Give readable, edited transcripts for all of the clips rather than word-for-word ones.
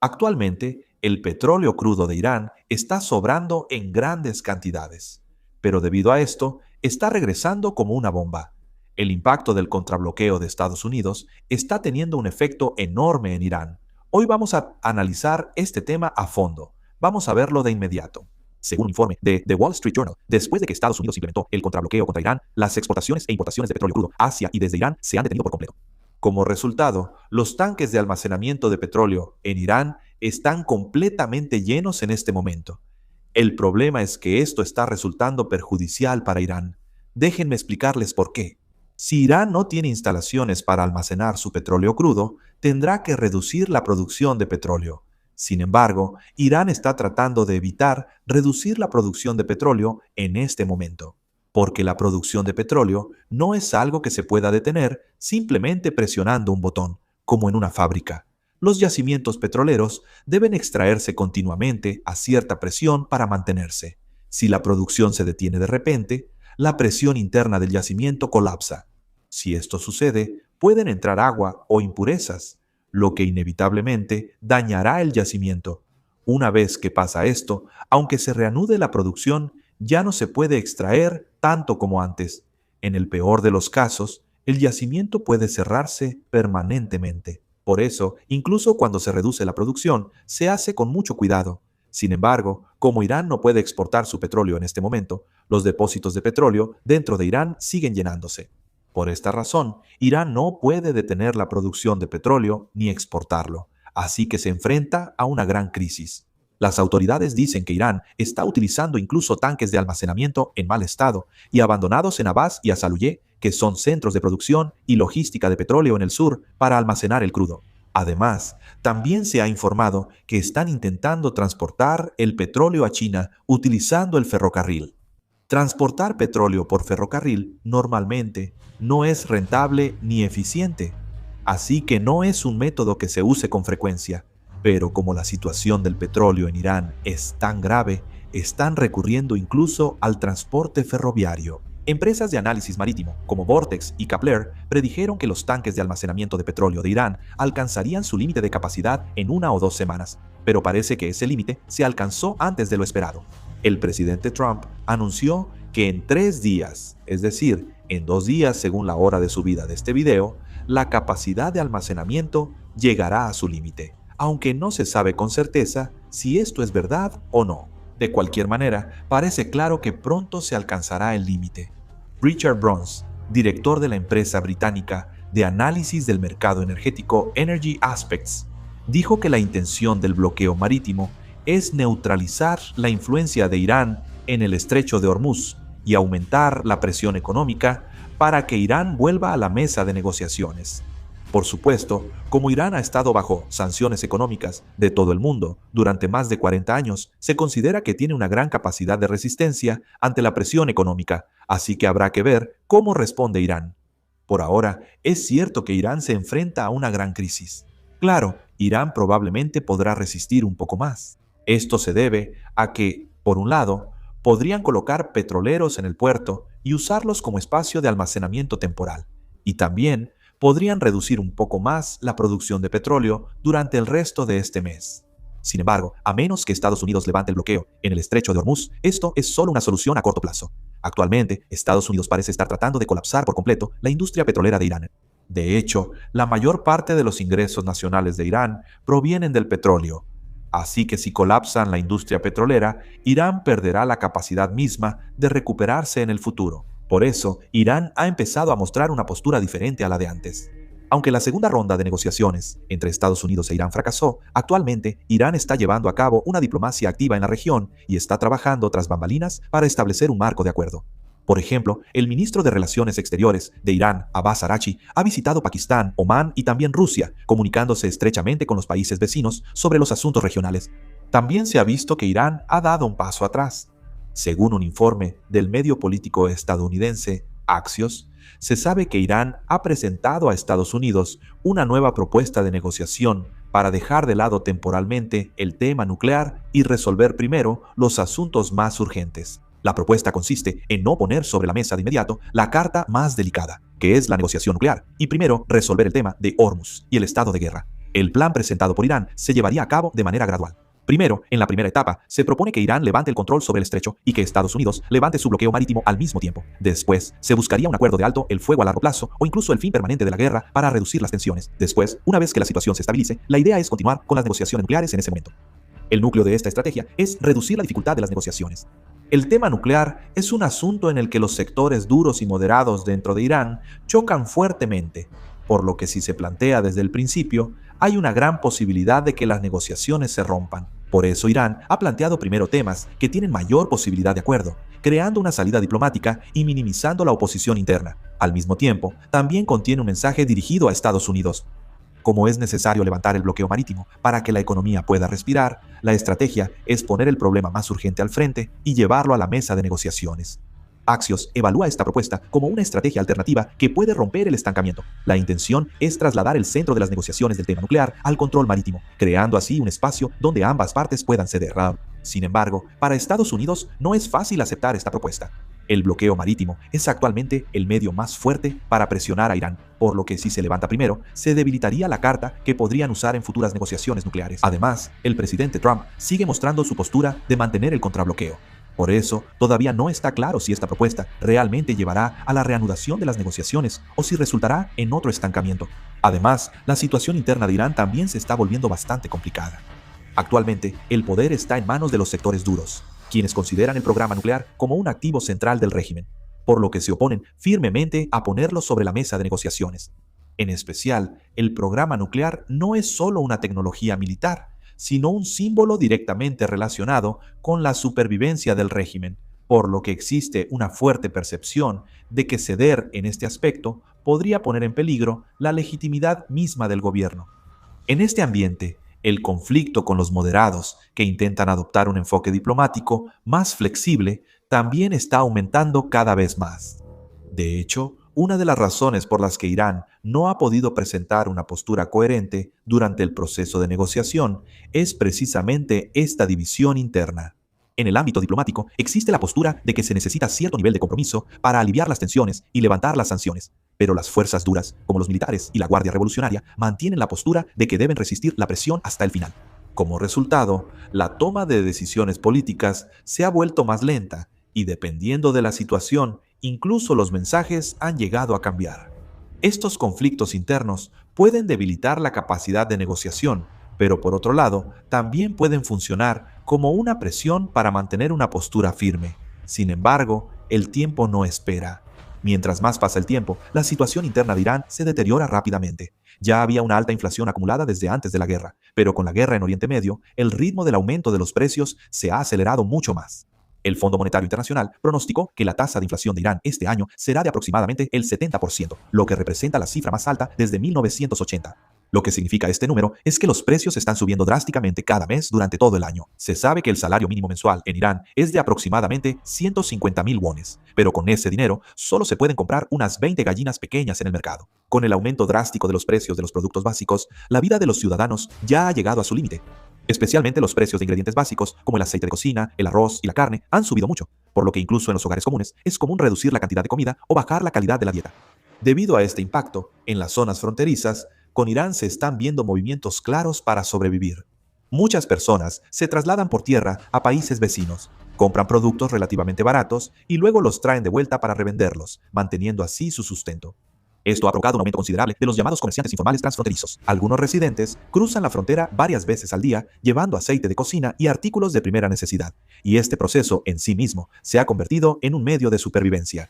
Actualmente, el petróleo crudo de Irán está sobrando en grandes cantidades, pero debido a esto, está regresando como una bomba. El impacto del contrabloqueo de Estados Unidos está teniendo un efecto enorme en Irán. Hoy vamos a analizar este tema a fondo. Vamos a verlo de inmediato. Según un informe de The Wall Street Journal, después de que Estados Unidos implementó el contrabloqueo contra Irán, las exportaciones e importaciones de petróleo crudo hacia y desde Irán se han detenido por completo. Como resultado, los tanques de almacenamiento de petróleo en Irán están completamente llenos en este momento. El problema es que esto está resultando perjudicial para Irán. Déjenme explicarles por qué. Si Irán no tiene instalaciones para almacenar su petróleo crudo, tendrá que reducir la producción de petróleo. Sin embargo, Irán está tratando de evitar reducir la producción de petróleo en este momento, porque la producción de petróleo no es algo que se pueda detener simplemente presionando un botón, como en una fábrica. Los yacimientos petroleros deben extraerse continuamente a cierta presión para mantenerse. Si la producción se detiene de repente, la presión interna del yacimiento colapsa. Si esto sucede, pueden entrar agua o impurezas, lo que inevitablemente dañará el yacimiento. Una vez que pasa esto, aunque se reanude la producción, ya no se puede extraer tanto como antes. En el peor de los casos, el yacimiento puede cerrarse permanentemente. Por eso, incluso cuando se reduce la producción, se hace con mucho cuidado. Sin embargo, como Irán no puede exportar su petróleo en este momento, los depósitos de petróleo dentro de Irán siguen llenándose. Por esta razón, Irán no puede detener la producción de petróleo ni exportarlo, así que se enfrenta a una gran crisis. Las autoridades dicen que Irán está utilizando incluso tanques de almacenamiento en mal estado y abandonados en Abbas y Asaluyé, que son centros de producción y logística de petróleo en el sur, para almacenar el crudo. Además, también se ha informado que están intentando transportar el petróleo a China utilizando el ferrocarril. Transportar petróleo por ferrocarril normalmente no es rentable ni eficiente, así que no es un método que se use con frecuencia. Pero como la situación del petróleo en Irán es tan grave, están recurriendo incluso al transporte ferroviario. Empresas de análisis marítimo como Vortex y Kepler predijeron que los tanques de almacenamiento de petróleo de Irán alcanzarían su límite de capacidad en 1 o 2 semanas, pero parece que ese límite se alcanzó antes de lo esperado. El presidente Trump anunció que en 3 días, es decir, en 2 días según la hora de subida de este video, la capacidad de almacenamiento llegará a su límite, aunque no se sabe con certeza si esto es verdad o no. De cualquier manera, parece claro que pronto se alcanzará el límite. Richard Bruns, director de la empresa británica de análisis del mercado energético Energy Aspects, dijo que la intención del bloqueo marítimo es neutralizar la influencia de Irán en el estrecho de Hormuz y aumentar la presión económica para que Irán vuelva a la mesa de negociaciones. Por supuesto, como Irán ha estado bajo sanciones económicas de todo el mundo durante más de 40 años, se considera que tiene una gran capacidad de resistencia ante la presión económica, así que habrá que ver cómo responde Irán. Por ahora, es cierto que Irán se enfrenta a una gran crisis. Claro, Irán probablemente podrá resistir un poco más. Esto se debe a que, por un lado, podrían colocar petroleros en el puerto y usarlos como espacio de almacenamiento temporal, y también podrían reducir un poco más la producción de petróleo durante el resto de este mes. Sin embargo, a menos que Estados Unidos levante el bloqueo en el estrecho de Hormuz, esto es solo una solución a corto plazo. Actualmente, Estados Unidos parece estar tratando de colapsar por completo la industria petrolera de Irán. De hecho, la mayor parte de los ingresos nacionales de Irán provienen del petróleo. Así que si colapsan la industria petrolera, Irán perderá la capacidad misma de recuperarse en el futuro. Por eso, Irán ha empezado a mostrar una postura diferente a la de antes. Aunque la segunda ronda de negociaciones entre Estados Unidos e Irán fracasó, actualmente Irán está llevando a cabo una diplomacia activa en la región y está trabajando tras bambalinas para establecer un marco de acuerdo. Por ejemplo, el ministro de Relaciones Exteriores de Irán, Abbas Araghchi, ha visitado Pakistán, Omán y también Rusia, comunicándose estrechamente con los países vecinos sobre los asuntos regionales. También se ha visto que Irán ha dado un paso atrás. Según un informe del medio político estadounidense Axios, se sabe que Irán ha presentado a Estados Unidos una nueva propuesta de negociación para dejar de lado temporalmente el tema nuclear y resolver primero los asuntos más urgentes. La propuesta consiste en no poner sobre la mesa de inmediato la carta más delicada, que es la negociación nuclear, y primero resolver el tema de Hormuz y el estado de guerra. El plan presentado por Irán se llevaría a cabo de manera gradual. Primero, en la primera etapa, se propone que Irán levante el control sobre el estrecho y que Estados Unidos levante su bloqueo marítimo al mismo tiempo. Después, se buscaría un acuerdo de alto el fuego a largo plazo o incluso el fin permanente de la guerra para reducir las tensiones. Después, una vez que la situación se estabilice, la idea es continuar con las negociaciones nucleares en ese momento. El núcleo de esta estrategia es reducir la dificultad de las negociaciones. El tema nuclear es un asunto en el que los sectores duros y moderados dentro de Irán chocan fuertemente, por lo que si se plantea desde el principio, hay una gran posibilidad de que las negociaciones se rompan. Por eso Irán ha planteado primero temas que tienen mayor posibilidad de acuerdo, creando una salida diplomática y minimizando la oposición interna. Al mismo tiempo, también contiene un mensaje dirigido a Estados Unidos. Como es necesario levantar el bloqueo marítimo para que la economía pueda respirar, la estrategia es poner el problema más urgente al frente y llevarlo a la mesa de negociaciones. Axios evalúa esta propuesta como una estrategia alternativa que puede romper el estancamiento. La intención es trasladar el centro de las negociaciones del tema nuclear al control marítimo, creando así un espacio donde ambas partes puedan ceder. Sin embargo, para Estados Unidos no es fácil aceptar esta propuesta. El bloqueo marítimo es actualmente el medio más fuerte para presionar a Irán, por lo que si se levanta primero, se debilitaría la carta que podrían usar en futuras negociaciones nucleares. Además, el presidente Trump sigue mostrando su postura de mantener el contrabloqueo. Por eso, todavía no está claro si esta propuesta realmente llevará a la reanudación de las negociaciones o si resultará en otro estancamiento. Además, la situación interna de Irán también se está volviendo bastante complicada. Actualmente, el poder está en manos de los sectores duros, quienes consideran el programa nuclear como un activo central del régimen, por lo que se oponen firmemente a ponerlo sobre la mesa de negociaciones. En especial, el programa nuclear no es solo una tecnología militar, sino un símbolo directamente relacionado con la supervivencia del régimen, por lo que existe una fuerte percepción de que ceder en este aspecto podría poner en peligro la legitimidad misma del gobierno. En este ambiente, el conflicto con los moderados, que intentan adoptar un enfoque diplomático más flexible, también está aumentando cada vez más. De hecho, una de las razones por las que Irán no ha podido presentar una postura coherente durante el proceso de negociación es precisamente esta división interna. En el ámbito diplomático existe la postura de que se necesita cierto nivel de compromiso para aliviar las tensiones y levantar las sanciones, pero las fuerzas duras, como los militares y la Guardia Revolucionaria, mantienen la postura de que deben resistir la presión hasta el final. Como resultado, la toma de decisiones políticas se ha vuelto más lenta y, dependiendo de la situación, incluso los mensajes han llegado a cambiar. Estos conflictos internos pueden debilitar la capacidad de negociación, pero por otro lado, también pueden funcionar como una presión para mantener una postura firme. Sin embargo, el tiempo no espera. Mientras más pasa el tiempo, la situación interna de Irán se deteriora rápidamente. Ya había una alta inflación acumulada desde antes de la guerra, pero con la guerra en Oriente Medio, el ritmo del aumento de los precios se ha acelerado mucho más. El Fondo Monetario Internacional pronosticó que la tasa de inflación de Irán este año será de aproximadamente el 70%, lo que representa la cifra más alta desde 1980. Lo que significa este número es que los precios están subiendo drásticamente cada mes durante todo el año. Se sabe que el salario mínimo mensual en Irán es de aproximadamente 150.000 wones, pero con ese dinero solo se pueden comprar unas 20 gallinas pequeñas en el mercado. Con el aumento drástico de los precios de los productos básicos, la vida de los ciudadanos ya ha llegado a su límite. Especialmente los precios de ingredientes básicos, como el aceite de cocina, el arroz y la carne, han subido mucho, por lo que incluso en los hogares comunes es común reducir la cantidad de comida o bajar la calidad de la dieta. Debido a este impacto, en las zonas fronterizas, con Irán se están viendo movimientos claros para sobrevivir. Muchas personas se trasladan por tierra a países vecinos, compran productos relativamente baratos y luego los traen de vuelta para revenderlos, manteniendo así su sustento. Esto ha provocado un aumento considerable de los llamados comerciantes informales transfronterizos. Algunos residentes cruzan la frontera varias veces al día llevando aceite de cocina y artículos de primera necesidad, y este proceso en sí mismo se ha convertido en un medio de supervivencia.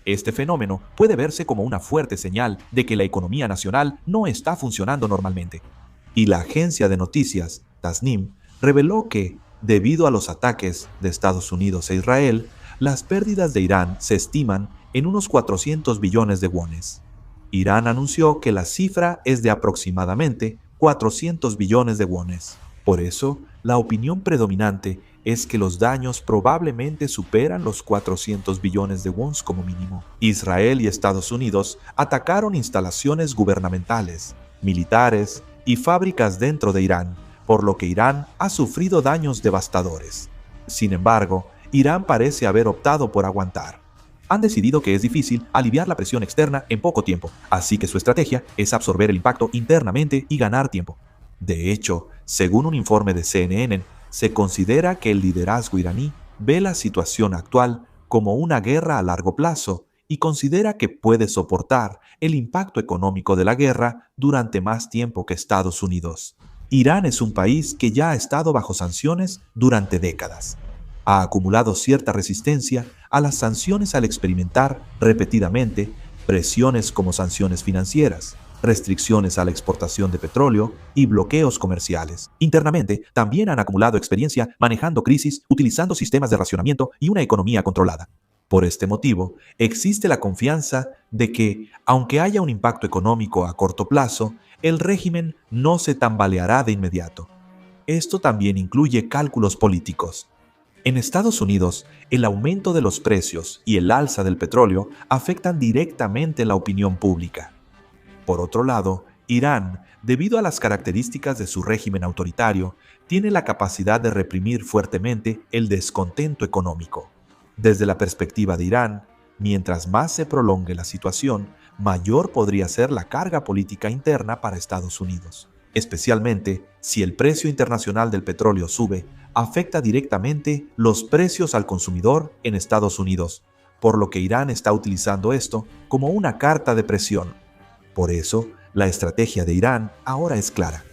Este fenómeno puede verse como una fuerte señal de que la economía nacional no está funcionando normalmente. Y la agencia de noticias, Tasnim, reveló que, debido a los ataques de Estados Unidos e Israel, las pérdidas de Irán se estiman en unos 400 billones de wones. Irán anunció que la cifra es de aproximadamente 400 billones de wones. Por eso, la opinión predominante es que los daños probablemente superan los 400 billones de wons como mínimo. Israel y Estados Unidos atacaron instalaciones gubernamentales, militares y fábricas dentro de Irán, por lo que Irán ha sufrido daños devastadores. Sin embargo, Irán parece haber optado por aguantar. Han decidido que es difícil aliviar la presión externa en poco tiempo, así que su estrategia es absorber el impacto internamente y ganar tiempo. De hecho, según un informe de CNN, se considera que el liderazgo iraní ve la situación actual como una guerra a largo plazo y considera que puede soportar el impacto económico de la guerra durante más tiempo que Estados Unidos. Irán es un país que ya ha estado bajo sanciones durante décadas. Ha acumulado cierta resistencia a las sanciones al experimentar repetidamente presiones como sanciones financieras, restricciones a la exportación de petróleo y bloqueos comerciales. Internamente, también han acumulado experiencia manejando crisis, utilizando sistemas de racionamiento y una economía controlada. Por este motivo, existe la confianza de que, aunque haya un impacto económico a corto plazo, el régimen no se tambaleará de inmediato. Esto también incluye cálculos políticos. En Estados Unidos, el aumento de los precios y el alza del petróleo afectan directamente la opinión pública. Por otro lado, Irán, debido a las características de su régimen autoritario, tiene la capacidad de reprimir fuertemente el descontento económico. Desde la perspectiva de Irán, mientras más se prolongue la situación, mayor podría ser la carga política interna para Estados Unidos. Especialmente si el precio internacional del petróleo sube, afecta directamente los precios al consumidor en Estados Unidos, por lo que Irán está utilizando esto como una carta de presión. Por eso, la estrategia de Irán ahora es clara.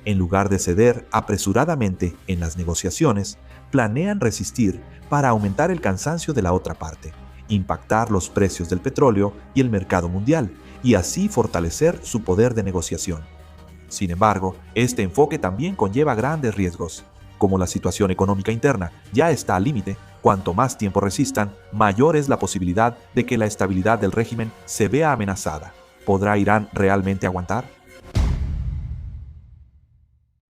En lugar de ceder apresuradamente en las negociaciones, planean resistir para aumentar el cansancio de la otra parte, impactar los precios del petróleo y el mercado mundial, y así fortalecer su poder de negociación. Sin embargo, este enfoque también conlleva grandes riesgos. Como la situación económica interna ya está al límite, cuanto más tiempo resistan, mayor es la posibilidad de que la estabilidad del régimen se vea amenazada. ¿Podrá Irán realmente aguantar?